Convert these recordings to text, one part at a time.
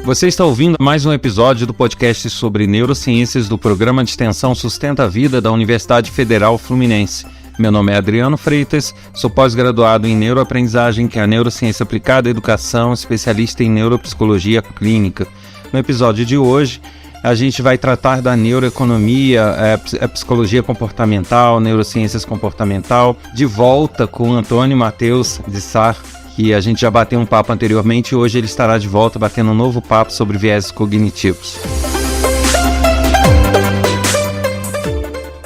Você está ouvindo mais um episódio do podcast sobre neurociências do Programa de Extensão Sustenta a Vida da Universidade Federal Fluminense. Meu nome é Adriano Freitas, sou pós-graduado em neuroaprendizagem, que é a neurociência aplicada à educação, especialista em neuropsicologia clínica. No episódio de hoje, a gente vai tratar da neuroeconomia, a psicologia comportamental, neurociências comportamental, de volta com Antônio Matheus de Sá, que a gente já bateu um papo anteriormente e hoje ele estará de volta batendo um novo papo sobre viéses cognitivos.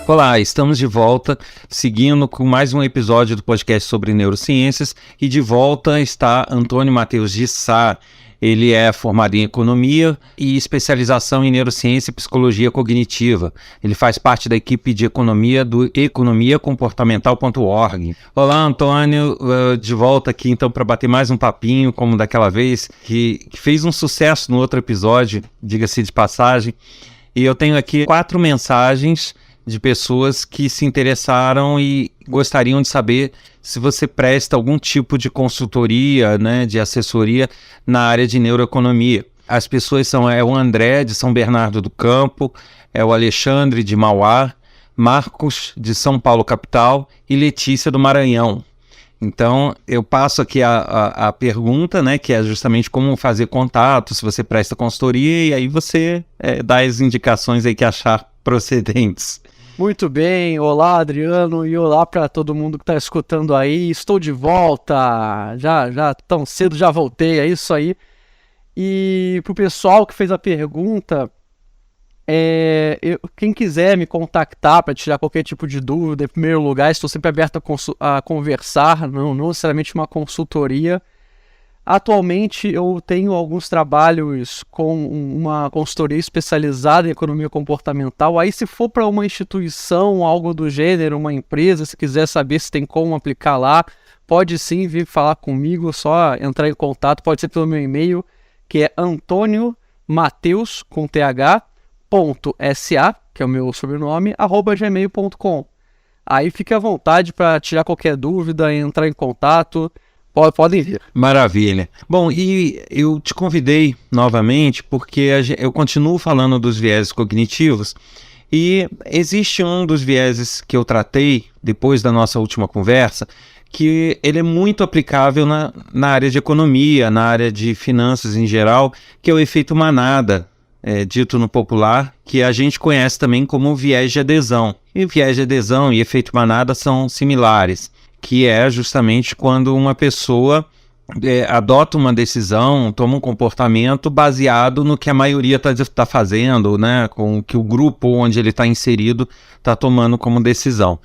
Olá, estamos de volta, seguindo com mais um episódio do podcast sobre neurociências, e de volta está Antônio Matheus de Sá. Ele é formado em economia e especialização em neurociência e psicologia cognitiva. Ele faz parte da equipe de economia do economiacomportamental.org. Olá, Antônio, de volta aqui então para bater mais um papinho, como daquela vez, que fez um sucesso no outro episódio, diga-se de passagem. E eu tenho aqui 4 mensagens de pessoas que se interessaram e gostariam de saber se você presta algum tipo de consultoria, né, de assessoria na área de neuroeconomia. As pessoas são o André, de São Bernardo do Campo, o Alexandre, de Mauá, Marcos, de São Paulo, capital, e Letícia, do Maranhão. Então, eu passo aqui a pergunta, né, que é justamente como fazer contato, se você presta consultoria, e aí você dá as indicações aí que achar procedentes. Muito bem, olá Adriano e olá para todo mundo que está escutando aí, estou de volta, já tão cedo já voltei, é isso aí. E pro pessoal que fez a pergunta, quem quiser me contactar para tirar qualquer tipo de dúvida, em primeiro lugar, estou sempre aberto a conversar, não necessariamente uma consultoria. Atualmente eu tenho alguns trabalhos com uma consultoria especializada em economia comportamental. Aí se for para uma instituição, algo do gênero, uma empresa, se quiser saber se tem como aplicar lá, pode sim vir falar comigo, só entrar em contato, pode ser pelo meu e-mail, que é antoniomatheus, com th.sa, que é o meu sobrenome, @gmail.com. Aí fique à vontade para tirar qualquer dúvida, entrar em contato. Podem vir. Maravilha. Bom, e eu te convidei novamente porque eu continuo falando dos vieses cognitivos e existe um dos vieses que eu tratei depois da nossa última conversa que ele é muito aplicável na área de economia, na área de finanças em geral, que é o efeito manada, dito no popular, que a gente conhece também como viés de adesão. E viés de adesão e efeito manada são similares, que é justamente quando uma pessoa adota uma decisão, toma um comportamento baseado no que a maioria está fazendo, né, com o que o grupo onde ele está inserido está tomando como decisão.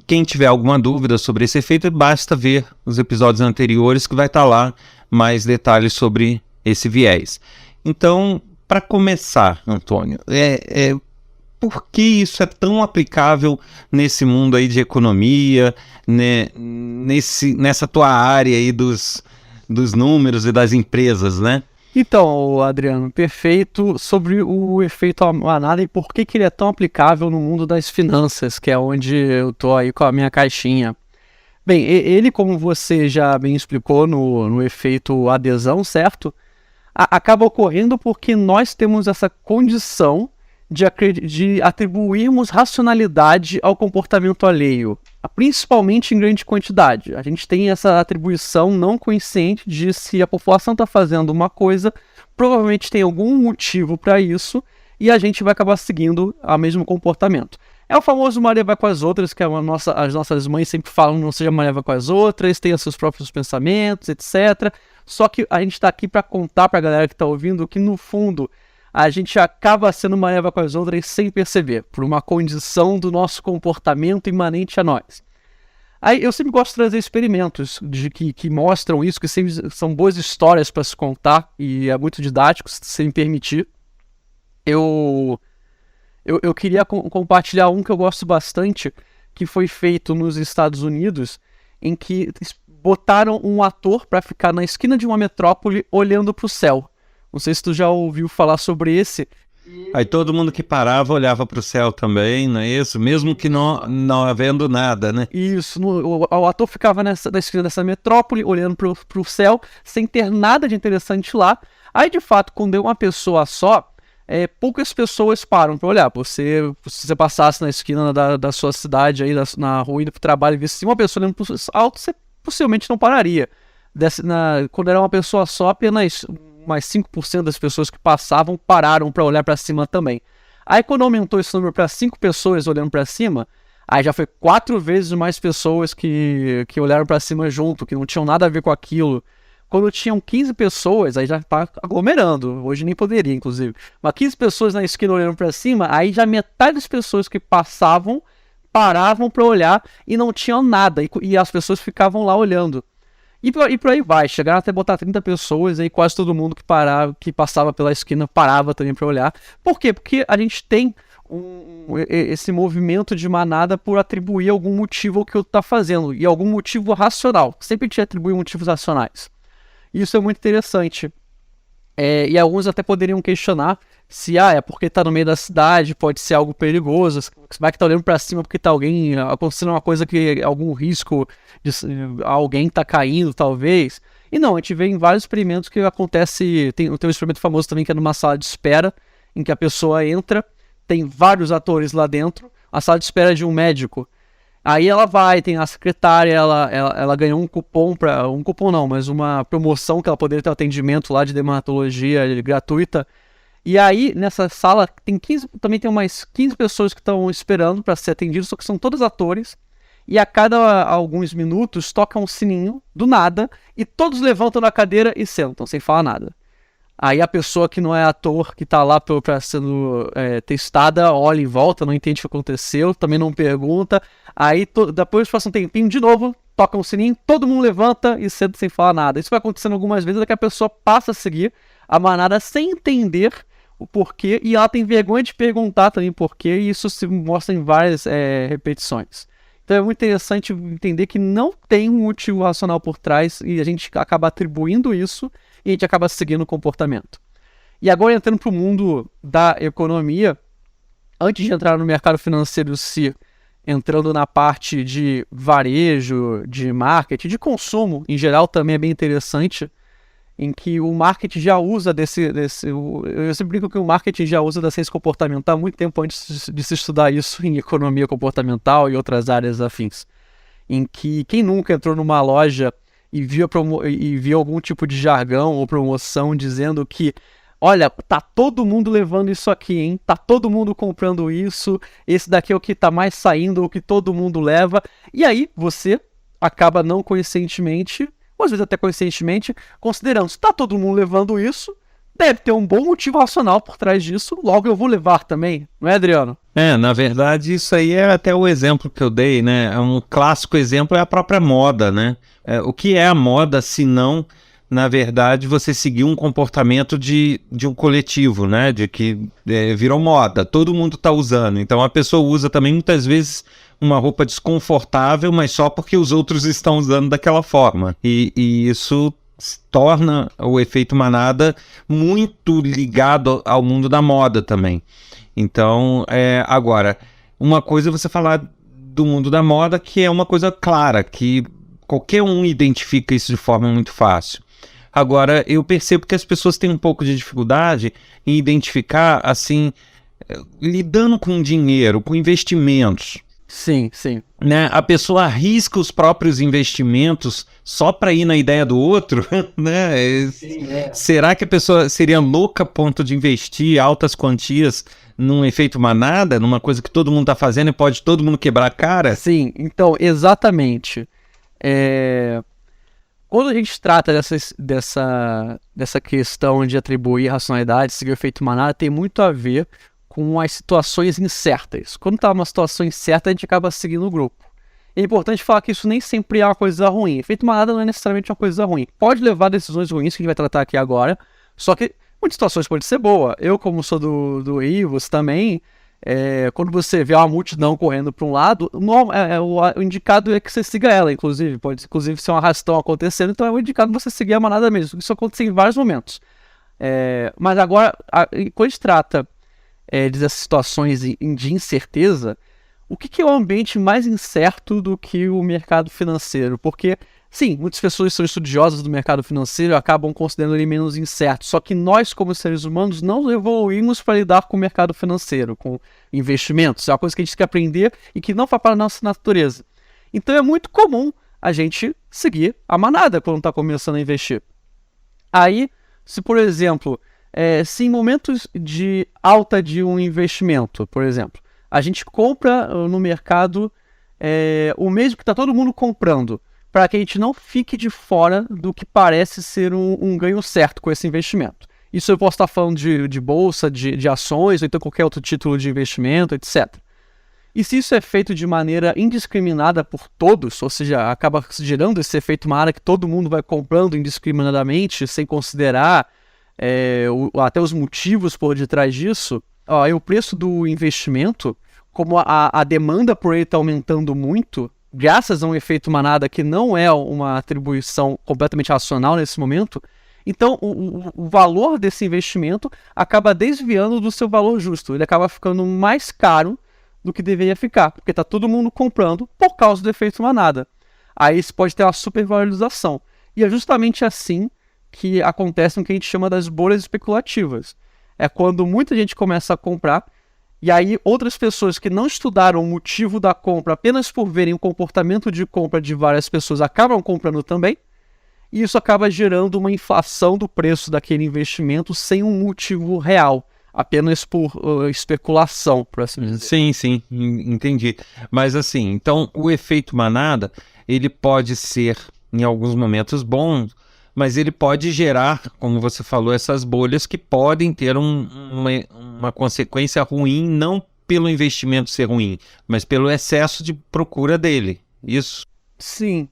Quem tiver alguma dúvida sobre esse efeito, basta ver os episódios anteriores que vai estar lá mais detalhes sobre esse viés. Então, para começar, Antônio, por que isso é tão aplicável nesse mundo aí de economia, né, nessa tua área aí dos números e das empresas, né? Então, Adriano, perfeito, sobre o efeito manada e por que ele é tão aplicável no mundo das finanças, que é onde eu estou aí com a minha caixinha. Bem, ele, como você já bem explicou no efeito adesão, certo? Acaba ocorrendo porque nós temos essa condição de atribuirmos racionalidade ao comportamento alheio, principalmente em grande quantidade. A gente tem essa atribuição não consciente de se a população está fazendo uma coisa, provavelmente tem algum motivo para isso, e a gente vai acabar seguindo o mesmo comportamento. É o famoso Maria vai com as outras, que as nossas mães sempre falam, não seja Maria vai com as outras, tenha seus próprios pensamentos, etc. Só que a gente está aqui para contar para a galera que está ouvindo que, no fundo, a gente acaba sendo uma leva com as outras sem perceber, por uma condição do nosso comportamento imanente a nós. Aí eu sempre gosto de trazer experimentos que mostram isso, que sempre são boas histórias para se contar, e é muito didático, se me permitir. Eu queria compartilhar um que eu gosto bastante, que foi feito nos Estados Unidos, em que botaram um ator para ficar na esquina de uma metrópole olhando para o céu. Não sei se tu já ouviu falar sobre esse. Aí todo mundo que parava olhava para o céu também, não é isso? Mesmo que não havendo nada, né? Isso, o ator ficava na esquina dessa metrópole, olhando para o céu, sem ter nada de interessante lá, Aí, de fato, quando é uma pessoa só, poucas pessoas param para olhar. Se você passasse na esquina da sua cidade, aí, na rua, indo para o trabalho, e visse uma pessoa olhando para o alto, você possivelmente não pararia. Quando era uma pessoa só, apenas mais 5% das pessoas que passavam pararam para olhar para cima também. Aí quando aumentou esse número para 5 pessoas olhando para cima, aí já foi 4 vezes mais pessoas que olharam para cima junto, que não tinham nada a ver com aquilo. Quando tinham 15 pessoas, aí já tá aglomerando, hoje nem poderia, inclusive. Mas 15 pessoas na esquina olhando para cima, aí já metade das pessoas que passavam paravam para olhar e não tinham nada, e as pessoas ficavam lá olhando. E por aí vai, chegaram até botar 30 pessoas, aí quase todo mundo que passava pela esquina parava também para olhar. Por quê? Porque a gente tem esse movimento de manada por atribuir algum motivo ao que o outro está fazendo, e algum motivo racional. Sempre te atribui motivos racionais. Isso é muito interessante. E alguns até poderiam questionar se é porque tá no meio da cidade, pode ser algo perigoso, vai que tá olhando pra cima porque tá acontecendo uma coisa, algum risco de alguém tá caindo, talvez. E não, a gente vê em vários experimentos que acontece, tem um experimento famoso também que é numa sala de espera, em que a pessoa entra, tem vários atores lá dentro, a sala de espera é de um médico. Aí ela tem a secretária, ela ganhou um cupom, mas uma promoção que ela poderia ter um atendimento lá de dermatologia gratuita. E aí, nessa sala, também tem umas 15 pessoas que estão esperando para ser atendidas, só que são todos atores. E a cada alguns minutos toca um sininho, do nada, e todos levantam da cadeira e sentam, sem falar nada. Aí a pessoa que não é ator, que tá lá pra sendo testada, olha em volta, não entende o que aconteceu, também não pergunta. Aí depois passa um tempinho, de novo, toca um sininho, todo mundo levanta e senta sem falar nada. Isso vai acontecendo algumas vezes, até que a pessoa passa a seguir a manada sem entender o porquê, e ela tem vergonha de perguntar também porquê, e isso se mostra em várias repetições. Então é muito interessante entender que não tem um motivo racional por trás, e a gente acaba atribuindo isso, e a gente acaba seguindo o comportamento. E agora, entrando para o mundo da economia, antes de entrar no mercado financeiro, entrando na parte de varejo, de marketing, de consumo em geral, também é bem interessante, em que o marketing já usa eu sempre brinco que o marketing já usa da ciência comportamental há muito tempo antes de se estudar isso em economia comportamental e outras áreas afins. Em que quem nunca entrou numa loja e viu algum tipo de jargão ou promoção dizendo que, olha, tá todo mundo levando isso aqui, hein? Tá todo mundo comprando isso, esse daqui é o que tá mais saindo, o que todo mundo leva. E aí você acaba não conscientemente, ou às vezes até conscientemente, considerando, se tá todo mundo levando isso, deve ter um bom motivo racional por trás disso, logo eu vou levar também, não é, Adriano? Na verdade, isso aí é até o exemplo que eu dei, né? Um clássico exemplo é a própria moda, né? O que é a moda, se não, na verdade, você seguir um comportamento de um coletivo, né? De que virou moda, todo mundo está usando. Então a pessoa usa também muitas vezes uma roupa desconfortável, mas só porque os outros estão usando daquela forma. E isso torna o efeito manada muito ligado ao mundo da moda também. Então, agora, uma coisa é você falar do mundo da moda, que é uma coisa clara, que qualquer um identifica isso de forma muito fácil. Agora, eu percebo que as pessoas têm um pouco de dificuldade em identificar, assim, lidando com dinheiro, com investimentos. Sim, sim. Né? A pessoa arrisca os próprios investimentos só para ir na ideia do outro, né? Sim, Será que a pessoa seria louca a ponto de investir altas quantias num efeito manada, numa coisa que todo mundo está fazendo e pode todo mundo quebrar a cara? Sim, então, exatamente. Quando a gente trata dessa questão de atribuir racionalidade, seguir o efeito manada, tem muito a ver com as situações incertas. Quando está numa situação incerta, a gente acaba seguindo o grupo. É importante falar que isso nem sempre é uma coisa ruim. Efeito manada não é necessariamente uma coisa ruim. Pode levar a decisões ruins, que a gente vai tratar aqui agora, só que muitas situações podem ser boas. Eu, como sou do Rio, você também, quando você vê uma multidão correndo para um lado, o indicado é que você siga ela, inclusive. Pode inclusive ser um arrastão acontecendo, então é o indicado você seguir a manada mesmo. Isso acontece em vários momentos. Mas agora, quando a gente trata dessas situações de incerteza, o que é um ambiente mais incerto do que o mercado financeiro? Porque, sim, muitas pessoas são estudiosas do mercado financeiro e acabam considerando ele menos incerto. Só que nós, como seres humanos, não evoluímos para lidar com o mercado financeiro, com investimentos. É uma coisa que a gente tem que aprender e que não faz para a nossa natureza. Então é muito comum a gente seguir a manada quando está começando a investir. Aí, se por exemplo, se em momentos de alta de um investimento, por exemplo, a gente compra no mercado o mesmo que está todo mundo comprando, para que a gente não fique de fora do que parece ser um ganho certo com esse investimento. Isso eu posso estar falando de bolsa, de ações, ou então qualquer outro título de investimento, etc. E se isso é feito de maneira indiscriminada por todos, ou seja, acaba gerando esse efeito manada que todo mundo vai comprando indiscriminadamente, sem considerar até os motivos por detrás disso, o preço do investimento, como a demanda por ele está aumentando muito, graças a um efeito manada que não é uma atribuição completamente racional nesse momento, então o valor desse investimento acaba desviando do seu valor justo. Ele acaba ficando mais caro do que deveria ficar, porque está todo mundo comprando por causa do efeito manada. Aí isso pode ter uma supervalorização. E é justamente assim que acontece o que a gente chama das bolhas especulativas. É quando muita gente começa a comprar, e aí outras pessoas que não estudaram o motivo da compra apenas por verem o comportamento de compra de várias pessoas acabam comprando também, e isso acaba gerando uma inflação do preço daquele investimento sem um motivo real, apenas por especulação, por assim dizer. Sim, entendi. Mas assim, então o efeito manada, ele pode ser em alguns momentos bom, mas ele pode gerar, como você falou, essas bolhas que podem ter uma consequência ruim, não pelo investimento ser ruim, mas pelo excesso de procura dele. Isso? Sim.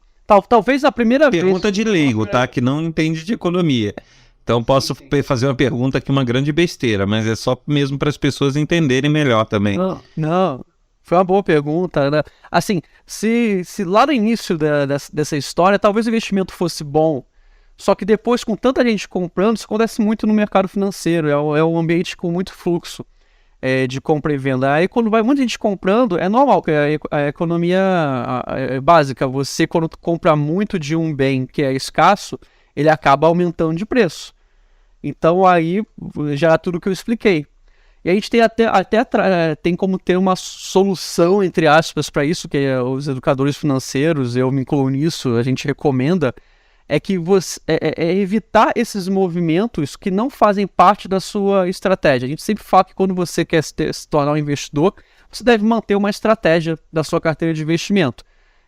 Talvez a primeira vez... Pergunta de leigo, tá? Que não entende de economia. Então posso fazer uma pergunta aqui, uma grande besteira, mas é só mesmo para as pessoas entenderem melhor também. Não. Foi uma boa pergunta, né? Assim, se lá no início dessa história, talvez o investimento fosse bom, só que depois, com tanta gente comprando, isso acontece muito no mercado financeiro, é um ambiente com muito fluxo de compra e venda. Aí quando vai muita gente comprando, é normal, que a economia básica, você quando compra muito de um bem que é escasso, ele acaba aumentando de preço. Então aí já é tudo que eu expliquei. E a gente tem tem como ter uma solução, entre aspas, para isso, que os educadores financeiros, eu me incluo nisso, a gente recomenda, é que evitar esses movimentos que não fazem parte da sua estratégia. A gente sempre fala que quando você quer se tornar um investidor, você deve manter uma estratégia da sua carteira de investimento.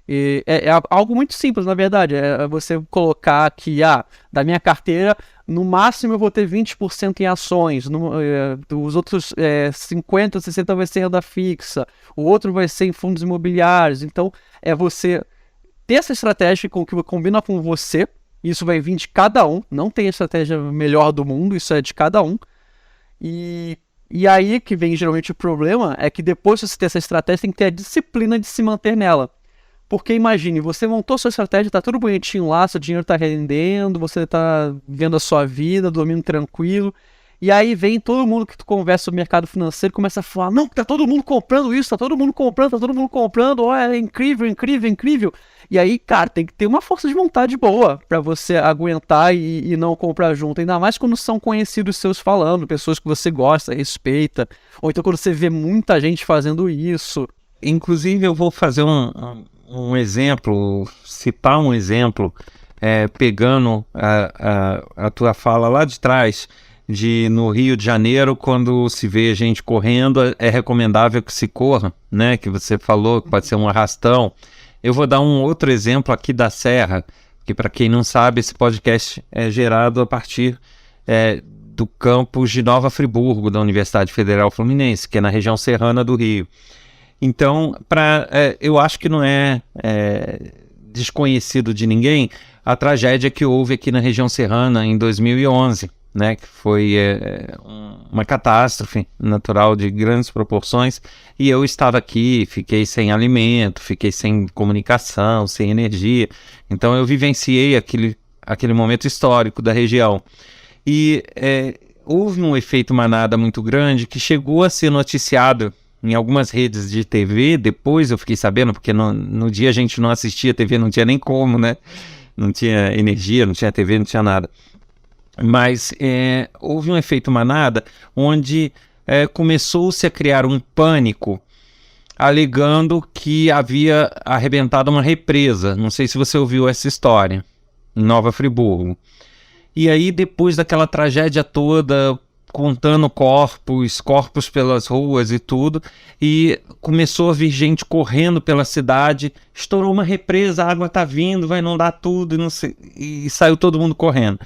E é algo muito simples, na verdade, é você colocar que, da minha carteira, no máximo eu vou ter 20% em ações, os outros 50%, 60% vai ser renda fixa, o outro vai ser em fundos imobiliários. Então, é você ter essa estratégia que combina com você, isso vai vir de cada um, não tem a estratégia melhor do mundo, isso é de cada um. E aí que vem geralmente o problema, é que depois de você ter essa estratégia, tem que ter a disciplina de se manter nela. Porque imagine, você montou sua estratégia, tá tudo bonitinho lá, seu dinheiro tá rendendo, você tá vendo a sua vida, dormindo tranquilo, e aí vem todo mundo que tu conversa sobre o mercado financeiro e começa a falar, não, tá todo mundo comprando isso, tá todo mundo comprando, é incrível, incrível, incrível. E aí, cara, tem que ter uma força de vontade boa pra você aguentar e não comprar junto, ainda mais quando são conhecidos seus falando, pessoas que você gosta, respeita, ou então quando você vê muita gente fazendo isso. Inclusive, eu vou fazer um exemplo, citar um exemplo, pegando a tua fala lá de trás, no Rio de Janeiro, quando se vê gente correndo, é recomendável que se corra, né? Que você falou que pode ser um arrastão. Eu vou dar um outro exemplo aqui da Serra, que para quem não sabe, esse podcast é gerado a partir do campus de Nova Friburgo, da Universidade Federal Fluminense, que é na região serrana do Rio. Então, eu acho que não é desconhecido de ninguém a tragédia que houve aqui na região serrana em 2011, né, que foi uma catástrofe natural de grandes proporções, e eu estava aqui, fiquei sem alimento, fiquei sem comunicação, sem energia, então eu vivenciei aquele momento histórico da região. E houve um efeito manada muito grande que chegou a ser noticiado em algumas redes de TV, depois eu fiquei sabendo, porque no dia a gente não assistia TV, não tinha nem como, né? Não tinha energia, não tinha TV, não tinha nada. Mas houve um efeito manada, onde começou-se a criar um pânico, alegando que havia arrebentado uma represa. Não sei se você ouviu essa história, em Nova Friburgo. E aí, depois daquela tragédia toda, contando corpos pelas ruas e tudo, e começou a vir gente correndo pela cidade, estourou uma represa, a água tá vindo, vai inundar tudo, e, não sei, e saiu todo mundo correndo.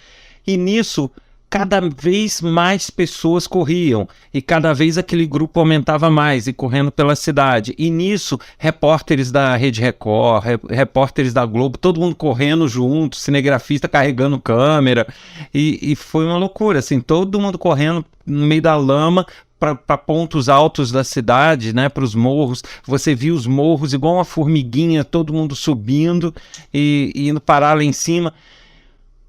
E nisso, cada vez mais pessoas corriam, e cada vez aquele grupo aumentava mais, e correndo pela cidade. E nisso, repórteres da Rede Record, repórteres da Globo, todo mundo correndo junto, cinegrafista carregando câmera, e foi uma loucura, assim, todo mundo correndo no meio da lama, para pontos altos da cidade, né, para os morros. Você via os morros igual uma formiguinha, todo mundo subindo e indo parar lá em cima.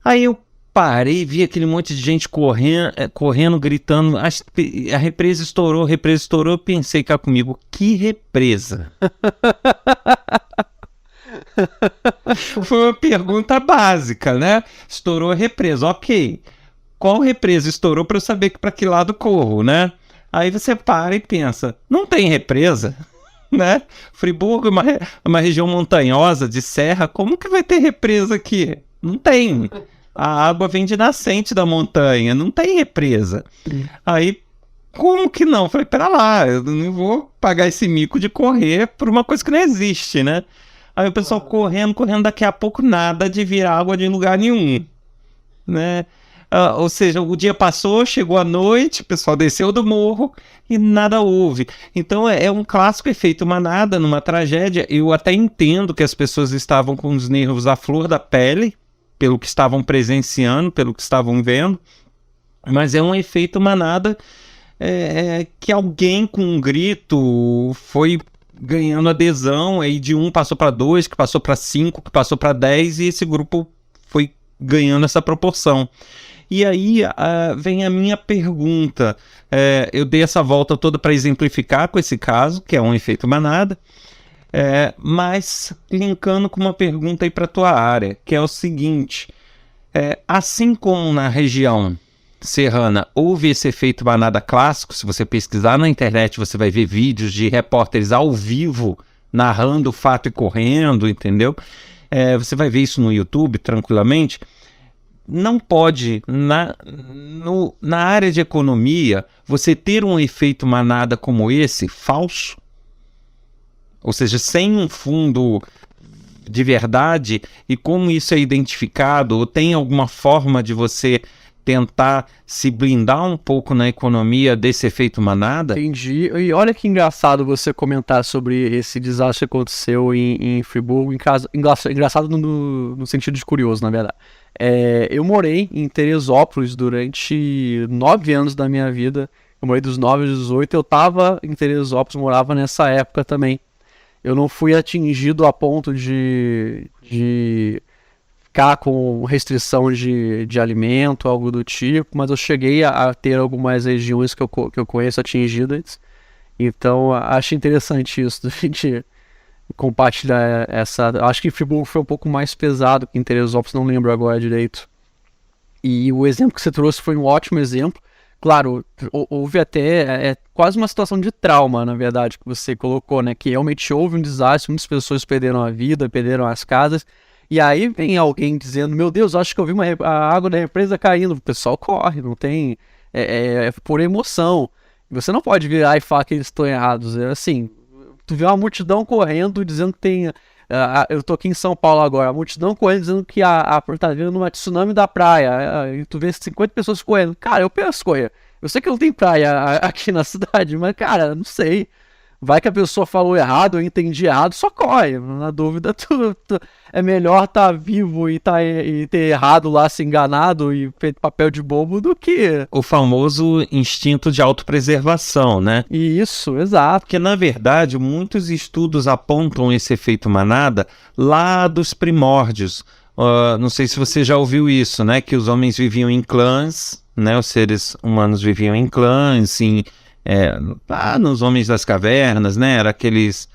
Aí eu parei, vi aquele monte de gente correndo, gritando, a represa estourou, eu pensei cá comigo, que represa? Foi uma pergunta básica, né? Estourou a represa, ok. Qual represa estourou para eu saber para que lado corro, né? Aí você para e pensa, não tem represa, né? Friburgo é uma região montanhosa, de serra, como que vai ter represa aqui? Não tem. A água vem de nascente da montanha, não tem represa. Aí, como que não? Falei, pera lá, eu não vou pagar esse mico de correr por uma coisa que não existe, né? Aí o pessoal correndo, daqui a pouco nada de vir água de lugar nenhum, né? Ou seja, o dia passou, chegou a noite, o pessoal desceu do morro e nada houve. Então é um clássico efeito manada numa tragédia. Eu até entendo que as pessoas estavam com os nervos à flor da pele, pelo que estavam presenciando, pelo que estavam vendo, mas é um efeito manada que alguém com um grito foi ganhando adesão, aí de 1 passou para 2, que passou para 5, que passou para 10, e esse grupo foi ganhando essa proporção. E aí vem a minha pergunta, eu dei essa volta toda para exemplificar com esse caso, que é um efeito manada, mas linkando com uma pergunta aí para a tua área, que é o seguinte, assim como na região serrana houve esse efeito manada clássico, se você pesquisar na internet você vai ver vídeos de repórteres ao vivo narrando o fato e correndo, entendeu? Você vai ver isso no YouTube tranquilamente. Não pode, na área de economia, você ter um efeito manada como esse, falso, ou seja, sem um fundo de verdade, e como isso é identificado, ou tem alguma forma de você tentar se blindar um pouco na economia desse efeito manada? Entendi. E olha que engraçado você comentar sobre esse desastre que aconteceu em Friburgo, engraçado no sentido de curioso, na verdade. Eu morei em Teresópolis durante 9 anos da minha vida. Eu morei dos 9 aos 18, eu estava em Teresópolis, morava nessa época também. Eu não fui atingido a ponto de ficar com restrição de alimento, algo do tipo, mas eu cheguei a ter algumas regiões que eu conheço atingidas. Então, acho interessante isso, da gente compartilhar essa... Acho que Friburgo foi um pouco mais pesado que em Teresópolis, não lembro agora direito. E o exemplo que você trouxe foi um ótimo exemplo. Claro, houve até quase uma situação de trauma, na verdade, que você colocou, né? Que realmente houve um desastre, muitas pessoas perderam a vida, perderam as casas. E aí vem alguém dizendo, meu Deus, acho que eu vi a água da represa caindo. O pessoal corre, não tem... É por emoção. Você não pode virar e falar que eles estão errados. É assim, tu vê uma multidão correndo dizendo que tem... eu tô aqui em São Paulo agora, a multidão correndo dizendo que tá vendo uma tsunami da praia, e tu vê 50 pessoas correndo. Cara, eu penso correr. Eu sei que não tem praia aqui na cidade, mas cara, não sei. Vai que a pessoa falou errado, eu entendi errado, só corre. Na dúvida, é melhor estar vivo e ter errado lá, se enganado e feito papel de bobo do que... O famoso instinto de autopreservação, né? Isso, exato. Porque, na verdade, muitos estudos apontam esse efeito manada lá dos primórdios. Não sei se você já ouviu isso, né? Que os homens viviam em clãs, né? Os seres humanos viviam em clãs, em lá nos Homens das Cavernas, né? Era aqueles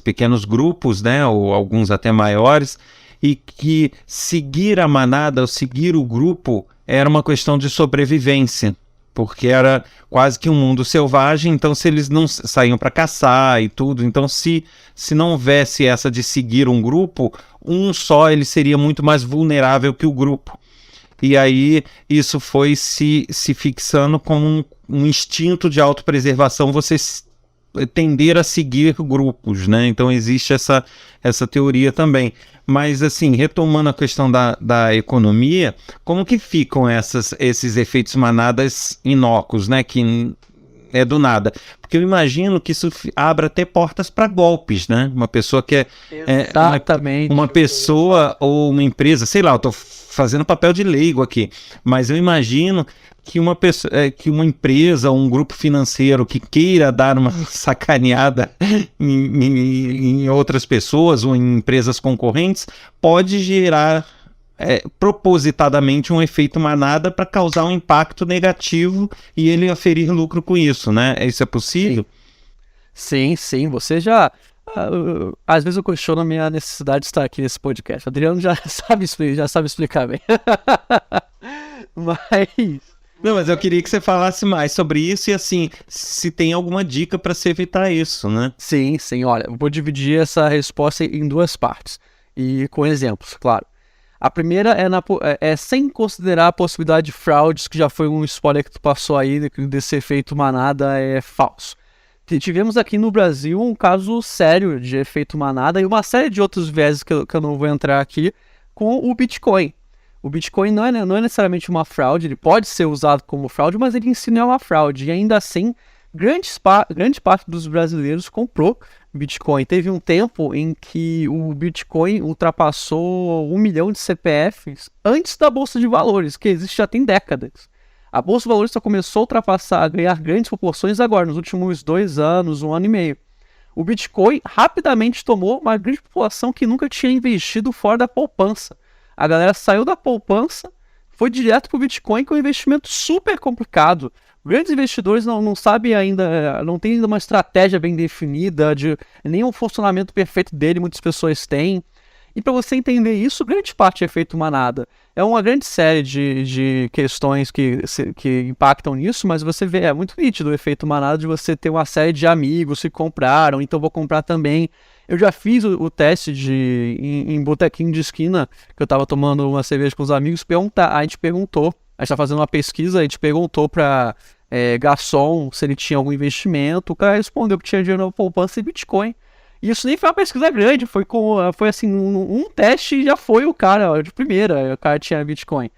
pequenos grupos, né? Ou alguns até maiores, e que seguir a manada ou seguir o grupo era uma questão de sobrevivência, porque era quase que um mundo selvagem. Então se eles não saíam para caçar e tudo, então se não houvesse essa de seguir um grupo, um só ele seria muito mais vulnerável que o grupo. E aí isso foi se fixando como um instinto de autopreservação, você tender a seguir grupos, né? Então existe essa teoria também. Mas assim, retomando a questão da economia, como que ficam esses efeitos manadas inócuos, né? Que é do nada. Porque eu imagino que isso abra até portas para golpes, né? Uma pessoa que Exatamente. uma pessoa ou uma empresa, sei lá, eu tô fazendo papel de leigo aqui, mas eu imagino que uma pessoa, que uma empresa ou um grupo financeiro que queira dar uma sacaneada em outras pessoas ou em empresas concorrentes pode gerar propositadamente um efeito manada para causar um impacto negativo e ele aferir lucro com isso, né? Isso é possível? Sim, você já... às vezes eu questiono a minha necessidade de estar aqui nesse podcast. O Adriano já sabe explicar bem. Mas... Não, mas eu queria que você falasse mais sobre isso e assim, se tem alguma dica para se evitar isso, né? Sim, olha, eu vou dividir essa resposta em duas partes e com exemplos, claro. A primeira é sem considerar a possibilidade de fraudes, que já foi um spoiler que tu passou aí, desse efeito manada é falso. Tivemos aqui no Brasil um caso sério de efeito manada e uma série de outros vieses que eu não vou entrar aqui com o Bitcoin. O Bitcoin não é necessariamente uma fraude, ele pode ser usado como fraude, mas ele em si não é uma fraude. E ainda assim, grande parte dos brasileiros comprou Bitcoin. Teve um tempo em que o Bitcoin ultrapassou 1 milhão de CPFs antes da Bolsa de Valores, que existe já tem décadas. A Bolsa de Valores só começou a ganhar grandes proporções agora, nos últimos 2 anos, 1 ano e meio. O Bitcoin rapidamente tomou uma grande população que nunca tinha investido fora da poupança. A galera saiu da poupança, foi direto para o Bitcoin, que é um investimento super complicado. Grandes investidores não sabem ainda, não tem ainda uma estratégia bem definida, nem um funcionamento perfeito dele, muitas pessoas têm. E para você entender isso, grande parte é efeito manada. É uma grande série de questões que impactam nisso, mas você vê, é muito nítido o efeito manada de você ter uma série de amigos que compraram, então vou comprar também. Eu já fiz o teste em botequinho de esquina, que eu estava tomando uma cerveja com os amigos, a gente está fazendo uma pesquisa, a gente perguntou para garçom se ele tinha algum investimento, o cara respondeu que tinha dinheiro na poupança e Bitcoin. E isso nem foi uma pesquisa grande, foi assim, um teste e já foi o cara, de primeira, o cara tinha Bitcoin.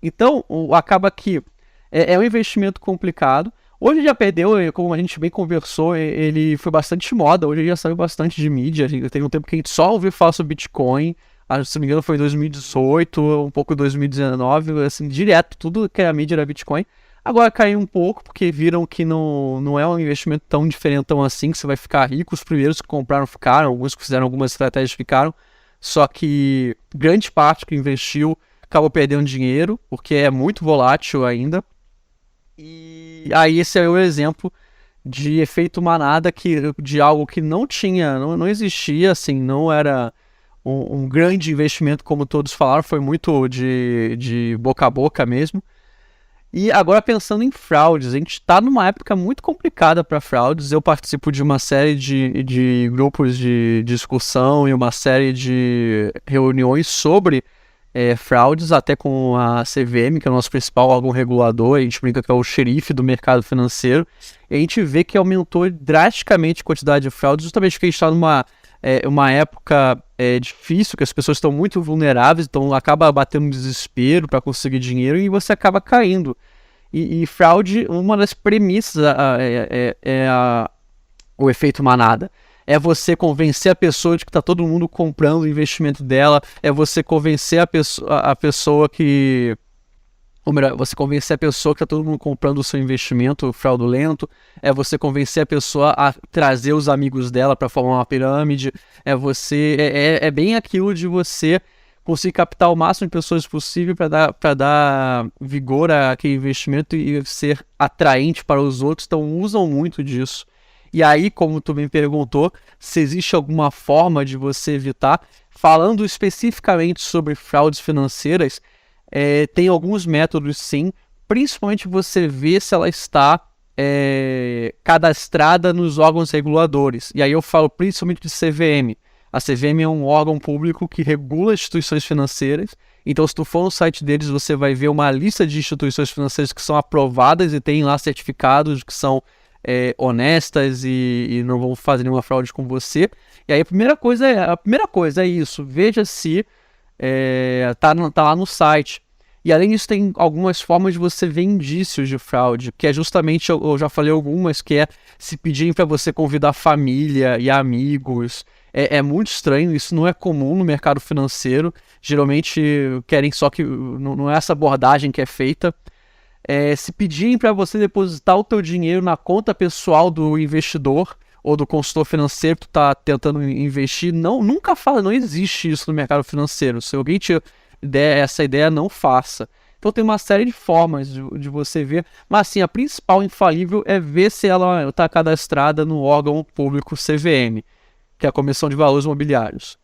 Então, acaba que é um investimento complicado. Hoje já perdeu, como a gente bem conversou, ele foi bastante moda, hoje já saiu bastante de mídia, tem um tempo que a gente só ouviu falar sobre Bitcoin, se não me engano foi em 2018, um pouco em 2019, assim, direto, tudo que era mídia era Bitcoin. Agora caiu um pouco, porque viram que não é um investimento tão diferentão assim, que você vai ficar rico. Os primeiros que compraram ficaram, alguns que fizeram algumas estratégias ficaram, só que grande parte que investiu acabou perdendo dinheiro, porque é muito volátil ainda. E aí esse é o exemplo de efeito manada, de algo que não existia, assim, não era um grande investimento como todos falaram, foi muito de boca a boca mesmo. E agora pensando em fraudes, a gente está numa época muito complicada para fraudes. Eu participo de uma série de grupos de discussão e uma série de reuniões sobre fraudes, até com a CVM, que é o nosso principal órgão regulador. A gente brinca que é o xerife do mercado financeiro. E a gente vê que aumentou drasticamente a quantidade de fraudes, justamente porque a gente está numa época difícil, que as pessoas estão muito vulneráveis, então acaba batendo desespero para conseguir dinheiro e você acaba caindo. E fraude, uma das premissas o efeito manada. É você convencer a pessoa de que está todo mundo comprando o investimento dela, é você convencer a pessoa que... Ou melhor, você convencer a pessoa que está todo mundo comprando o seu investimento fraudulento, é você convencer a pessoa a trazer os amigos dela para formar uma pirâmide, é bem aquilo de você conseguir captar o máximo de pessoas possível para dar vigor àquele investimento e ser atraente para os outros, então usam muito disso. E aí, como tu me perguntou, se existe alguma forma de você evitar, falando especificamente sobre fraudes financeiras, tem alguns métodos sim, principalmente você ver se ela está cadastrada nos órgãos reguladores. E aí eu falo principalmente de CVM. A CVM é um órgão público que regula instituições financeiras. Então, se tu for no site deles, você vai ver uma lista de instituições financeiras que são aprovadas e tem lá certificados que são honestas e não vão fazer nenhuma fraude com você. E aí a primeira coisa é isso. Veja se tá lá no site. E além disso, tem algumas formas de você ver indícios de fraude, que é justamente, eu já falei algumas, que é se pedirem para você convidar família e amigos. É muito estranho, isso não é comum no mercado financeiro. Geralmente querem só que não é essa abordagem que é feita. Se pedirem para você depositar o teu dinheiro na conta pessoal do investidor ou do consultor financeiro que tu está tentando investir, nunca fala, não existe isso no mercado financeiro. Se alguém te der essa ideia, não faça. Então tem uma série de formas de você ver, mas assim, a principal infalível é ver se ela está cadastrada no órgão público CVM, que é a Comissão de Valores Mobiliários.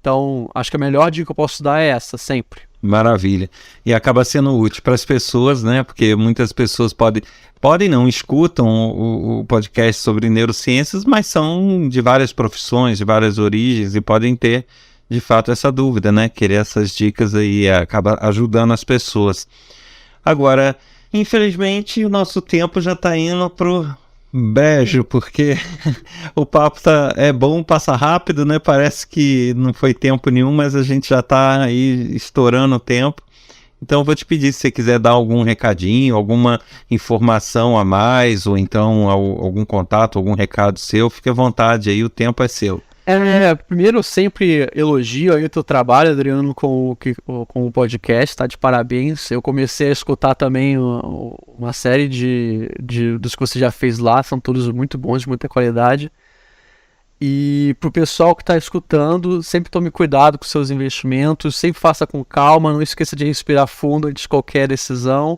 Então, acho que a melhor dica que eu posso dar é essa, sempre. Maravilha. E acaba sendo útil para as pessoas, né? Porque muitas pessoas podem não, escutam o podcast sobre neurociências, mas são de várias profissões, de várias origens e podem ter, de fato, essa dúvida, né? Querer essas dicas aí acaba ajudando as pessoas. Agora, infelizmente, o nosso tempo já está indo pro beijo, porque o papo é bom, passa rápido, né? Parece que não foi tempo nenhum, mas a gente já está aí estourando o tempo. Então eu vou te pedir, se você quiser dar algum recadinho, alguma informação a mais, ou então algum contato, algum recado seu, fique à vontade aí, o tempo é seu. Primeiro, eu sempre elogio aí o teu trabalho, Adriano, com o podcast, tá de parabéns. Eu comecei a escutar também uma série dos que você já fez lá, são todos muito bons, de muita qualidade. E pro pessoal que está escutando, sempre tome cuidado com seus investimentos, sempre faça com calma, não esqueça de respirar fundo antes de qualquer decisão.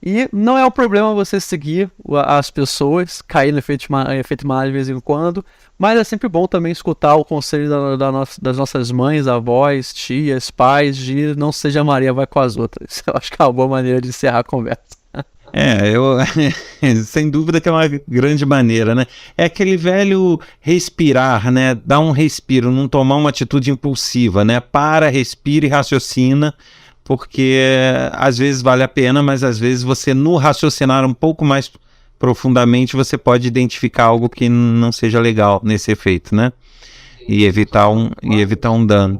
E não é um problema você seguir as pessoas, cair no efeito manada de vez em quando, mas é sempre bom também escutar o conselho das nossas mães, avós, tias, pais, de não seja Maria, vai com as outras. Eu acho que é uma boa maneira de encerrar a conversa. Sem dúvida que é uma grande maneira, né? É aquele velho respirar, né? Dar um respiro, não tomar uma atitude impulsiva, né? Para, respira e raciocina, porque às vezes vale a pena, mas às vezes você, no raciocinar um pouco mais profundamente, você pode identificar algo que não seja legal nesse efeito, né? E evitar um dano.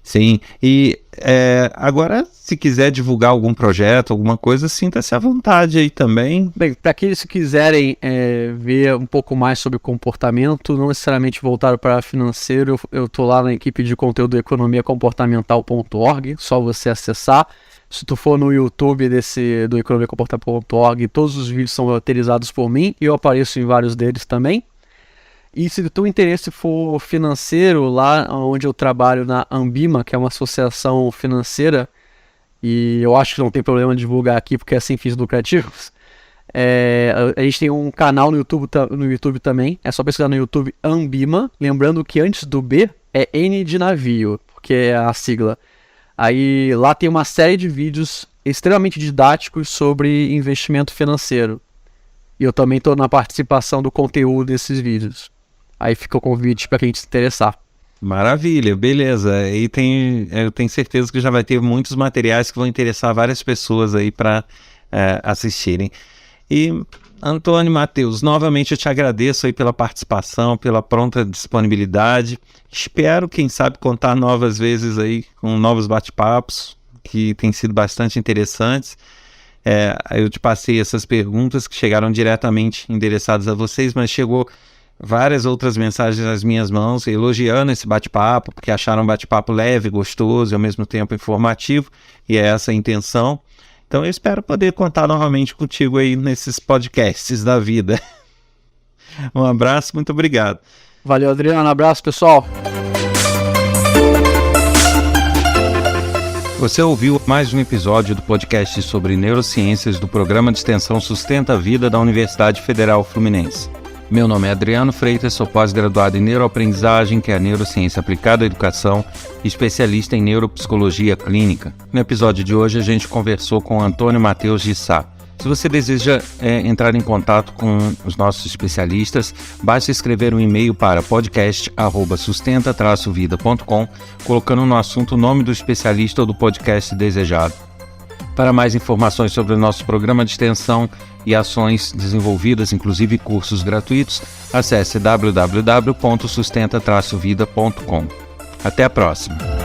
Sim, e agora, se quiser divulgar algum projeto, alguma coisa, sinta-se à vontade aí também. Bem, para aqueles que quiserem ver um pouco mais sobre comportamento, não necessariamente voltado para financeiro, eu estou lá na equipe de conteúdo economiacomportamental.org, só você acessar. Se tu for no YouTube do economiacomportamental.org, todos os vídeos são roteirizados por mim e eu apareço em vários deles também. E se o teu interesse for financeiro, lá onde eu trabalho na Ambima, que é uma associação financeira, e eu acho que não tem problema divulgar aqui porque é sem fins lucrativos, a gente tem um canal no YouTube também, é só pesquisar no YouTube Ambima, lembrando que antes do B é N de navio, porque é a sigla. Aí lá tem uma série de vídeos extremamente didáticos sobre investimento financeiro. E eu também estou na participação do conteúdo desses vídeos. Aí fica o convite para quem se interessar. Maravilha, beleza. E eu tenho certeza que já vai ter muitos materiais que vão interessar várias pessoas aí para assistirem. E, Antônio, Matheus, novamente eu te agradeço aí pela participação, pela pronta disponibilidade. Espero, quem sabe, contar novas vezes aí com novos bate-papos, que têm sido bastante interessantes. Eu te passei essas perguntas que chegaram diretamente endereçadas a vocês, mas chegou várias outras mensagens nas minhas mãos elogiando esse bate-papo, porque acharam um bate-papo leve, gostoso e ao mesmo tempo informativo, e é essa a intenção. Então eu espero poder contar novamente contigo aí nesses podcasts da vida. Um abraço, muito obrigado. Valeu, Adriano. Um abraço, pessoal. Você ouviu mais um episódio do podcast sobre neurociências do Programa de Extensão Sustenta a Vida da Universidade Federal Fluminense. Meu nome é Adriano Freitas, sou pós-graduado em neuroaprendizagem, que é a neurociência aplicada à educação, e especialista em neuropsicologia clínica. No episódio de hoje a gente conversou com Antônio Matheus de Sá. Se você deseja entrar em contato com os nossos especialistas, basta escrever um e-mail para podcast@sustenta-vida.com, colocando no assunto o nome do especialista ou do podcast desejado. Para mais informações sobre o nosso programa de extensão e ações desenvolvidas, inclusive cursos gratuitos, acesse www.sustenta-vida.com. Até a próxima!